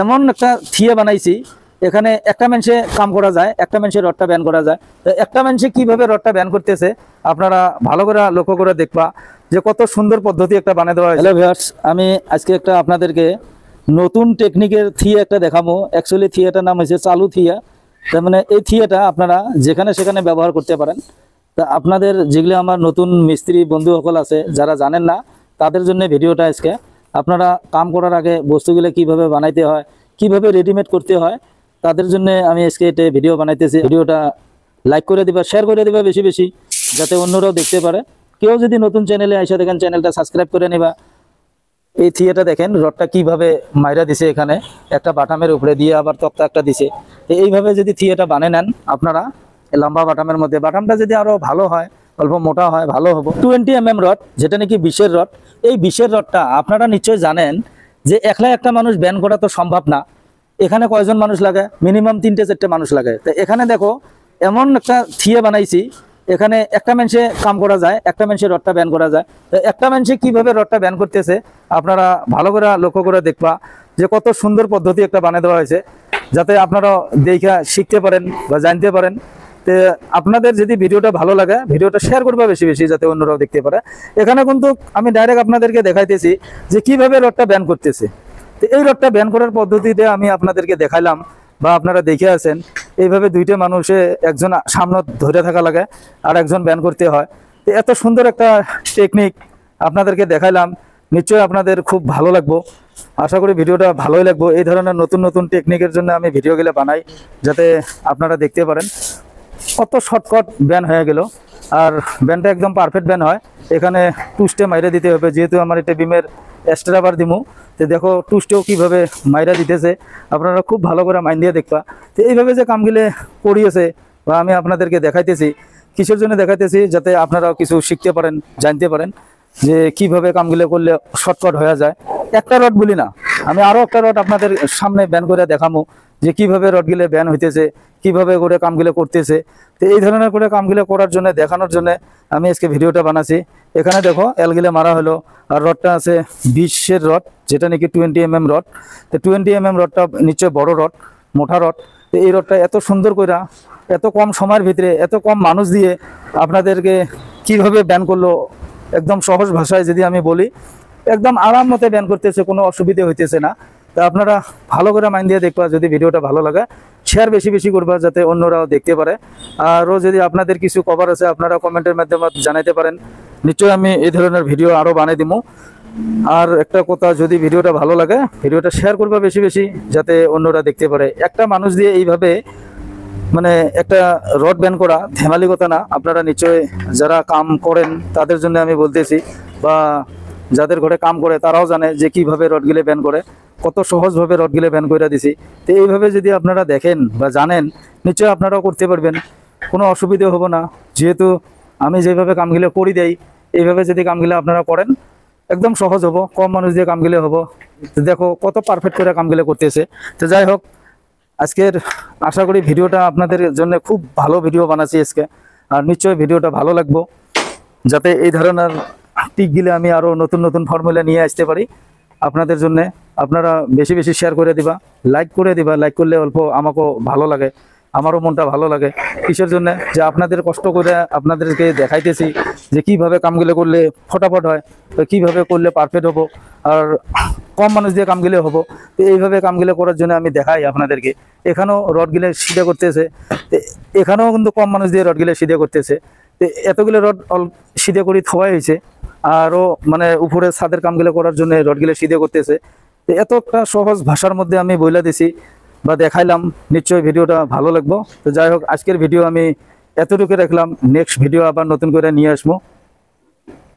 এমন একটা থিয়ে বানাইছি, এখানে একটা মানুষে কাম করা যায়, একটা মানুষের রডটা ব্যান করা যায়। তো একটা মানুষে কিভাবে রডটা ব্যান করতেছে আপনারা ভালো করে লক্ষ্য করে দেখবা যে কত সুন্দর পদ্ধতি একটা বানিয়ে দেওয়া হয়েছে। হ্যালো ভিউয়ার্স, আমি আজকে একটা আপনাদেরকে নতুন টেকনিকের থিয়ে একটা দেখাবো। অ্যাকচুয়ালি থিয়েটার নাম হয়েছে চালু থিয়া। তার মানে এই থিয়েটা আপনারা যেখানে সেখানে ব্যবহার করতে পারেন। তা আপনাদের যেগুলো আমার নতুন মিস্ত্রি বন্ধু সকল আছে যারা জানেন না, তাদের জন্য ভিডিওটা আজকে। আপনারা কাম করার আগে বস্তুগুলো কিভাবে বানাইতে হয়, কিভাবে রেডিমেড করতে হয়, তাদের জন্য আমি আজকে এটা ভিডিও বানাইতেছি। ভিডিওটা লাইক করে দিবা, শেয়ার করে দিবা বেশি বেশি, যাতে অন্যরাও দেখতে পারে। কেউ যদি নতুন চ্যানেলে আইসা দেখেন, চ্যানেলটা সাবস্ক্রাইব করে নিবা। এই থিয়েটা দেখেন রডটা কিভাবে মাইরা দিছে, এখানে একটা বাটামের উপরে দিয়ে আবার তক্তা একটা দিছে। এইভাবে যদি থিয়েটা বানিয়ে নেন আপনারা লম্বা বাটামের মধ্যে, বাটামটা যদি আরো ভালো হয়, অল্প মোটা হয়, ভালো হবে। 20 mm রড, যেটা নাকি 20-এর রড। এই 20-এর রডটা আপনারা নিশ্চয়ই জানেন যে একলা একটা মানুষ ব্যান করা তো সম্ভব না। এখানে কয়জন মানুষ লাগে? মিনিমাম 3-4 মানুষ লাগে। তো এখানে দেখো এমন একটা থিয়ে বানাইছি, এখানে একটা মানুষে কাম করা যায়, একটা মানুষের রডটা ব্যান করা যায়। তো একটা মানুষে কিভাবে রডটা ব্যান করতেছে আপনারা ভালো করে লক্ষ্য করে দেখবা যে কত সুন্দর পদ্ধতি একটা বানিয়ে দেওয়া হয়েছে, যাতে আপনারা দেখা শিখতে পারেন বা জানতে পারেন। তো আপনাদের যদি ভিডিওটা ভালো লাগে, ভিডিওটা শেয়ার করবা বেশি বেশি, যাতে অন্যরাও দেখতে পারে। এখানে কিন্তু আমি ডাইরেক্ট আপনাদেরকে দেখাইতেছি যে কিভাবে রডটা ব্যান করতেছে। তো এই রডটা ব্যান করার পদ্ধতিতে আমি আপনাদেরকে দেখাইলাম বা আপনারা দেখে আছেন। এইভাবে দুইটা মানুষে একজন সামনে ধরে থাকা লাগে আর একজন ব্যান করতে হয়। তো এত সুন্দর একটা টেকনিক আপনাদেরকে দেখাইলাম, নিশ্চয়ই আপনাদের খুব ভালো লাগবো। আশা করি ভিডিওটা ভালোই লাগবো। এই ধরনের নতুন নতুন টেকনিকের জন্য আমি ভিডিওগুলো বানাই, যাতে আপনারা দেখতে পারেন। কত শর্টকাট ব্যান হয়ে গেল, আর ব্যানটা একদম পারফেক্ট ব্যান হয়। এখানে টুস্টে মাইরা দিতে হবে, যেহেতু আমার এটা বিমের এক্সট্রা বার দিমু। তো দেখো টুস্টেও কিভাবে মাইরা দিতেছে, আপনারা খুব ভালো করে মাইন দিয়ে দেখবা। তো এইভাবে যে কামগুলো করিয়েছে বা আমি আপনাদেরকে দেখাইতেছি, কিসের জন্য দেখাইতেছি, যাতে আপনারাও কিছু শিখতে পারেন, জানতে পারেন যে কিভাবে কামগুলো করলে শর্টকাট হয়ে যায়। একটা রড বলি না, আমি আরো একটা রড আপনাদের সামনে ব্যান করে দেখাবো যে কিভাবে রডগুলো ব্যান হইতেছে, কিভাবে করে কামগুলো করতেছে। তো এই ধরনের করে কামগুলো করার জন্য, দেখানোর জন্য আমি আজকে ভিডিওটা বানাচ্ছি। এখানে দেখো এলগুলো মারা হলো, আর রডটা আছে 20-এর রড, যেটা নাকি 20 mm রড। তো 20 mm রডটা নিশ্চয় বড় রড, মোটা রড। তো এই রডটা এত সুন্দর করে, এত কম সময়ের ভিতরে, এত কম মানুষ দিয়ে আপনাদেরকে কিভাবে ব্যান করলো, একদম সহজ ভাষায় যদি আমি বলি, একদম আরাম মতে ব্যান করতেছে, কোনো অসুবিধা হইতেছে না। তা আপনারা ভালো করে মাইন্ড দিয়ে দেখবা। যদি ভিডিওটা ভালো লাগে, শেয়ার বেশি বেশি করবা, যাতে অন্যরাও দেখতে পারে। আরও যদি আপনাদের কিছু কভার আছে, আপনারা কমেন্টের মাধ্যমে জানাইতে পারেন। নিশ্চয়ই আমি এই ধরনের ভিডিও আরও বানিয়ে দিব। আর একটা কথা, যদি ভিডিওটা ভালো লাগে, ভিডিওটা শেয়ার করবা বেশি বেশি, যাতে অন্যরা দেখতে পারে। একটা মানুষ দিয়ে এইভাবে মানে একটা রড ব্যান করা ধেমালি কথা না। আপনারা নিশ্চয়ই যারা কাম করেন তাদের জন্য আমি বলতেছি, বা যাদের ঘরে কাম করে তারাও জানে যে কিভাবে রডগুলো ব্যান করে, কত সহজভাবে রডগুলো ব্যান করে দিছি। তো এইভাবে যদি আপনারা দেখেন বা জানেন, নিশ্চয়ই আপনারাও করতে পারবেন, কোনো অসুবিধা হবে না। যেহেতু আমি যেভাবে কামগুলো করি দেই, এইভাবে যদি কামগুলো আপনারা করেন, একদম সহজ হবো, কম মানুষ দিয়ে কামগুলো হবো। তো দেখো কত পারফেক্ট করে কামগুলো করতেছে। তো যাই হোক, আজকের আশা করি ভিডিওটা আপনাদের জন্য খুব ভালো ভিডিও বানাচ্ছি আজকে। আর নিশ্চয়ই ভিডিওটা ভালো লাগবো, যাতে এই ধরনের টিকগুলো আমি আরও নতুন নতুন ফর্মুলা নিয়ে আসতে পারি আপনাদের জন্য। আপনারা বেশি বেশি শেয়ার করে দিবা, লাইক করে দিবা। লাইক করলে অল্প আমাকেও ভালো লাগে, আমারও মনটা ভালো লাগে। কিসের জন্য? যে আপনাদের কষ্ট করে আপনাদেরকে দেখাইতেছি যে কিভাবে কামগুলো করলে ফটাফট হয়, তো কীভাবে করলে পারফেক্ট হবো, আর কম মানুষ দিয়ে কামগুলো হবো। তো এইভাবে কামগুলো করার জন্য আমি দেখাই আপনাদেরকে। এখানেও রডগুলো সিধে করতেছে, এখানেও কিন্তু কম মানুষ দিয়ে রডগুলো সিধে করতেছে। তো এতগুলো রড সিধে করি থোয়াই হয়েছে, আরও মানে উপরে ছাদের কামগুলো করার জন্য রডগুলো সিধে করতেছে। তো এতটা সহজ ভাষার মধ্যে আমি বইলা দিছি বা দেখাইলাম, নিশ্চয়ই ভিডিওটা ভালো লাগবো। তো যাই হোক, আজকের ভিডিও আমি এতটুকু রাখলাম। নেক্সট ভিডিও আবার নতুন করে নিয়ে আসবো।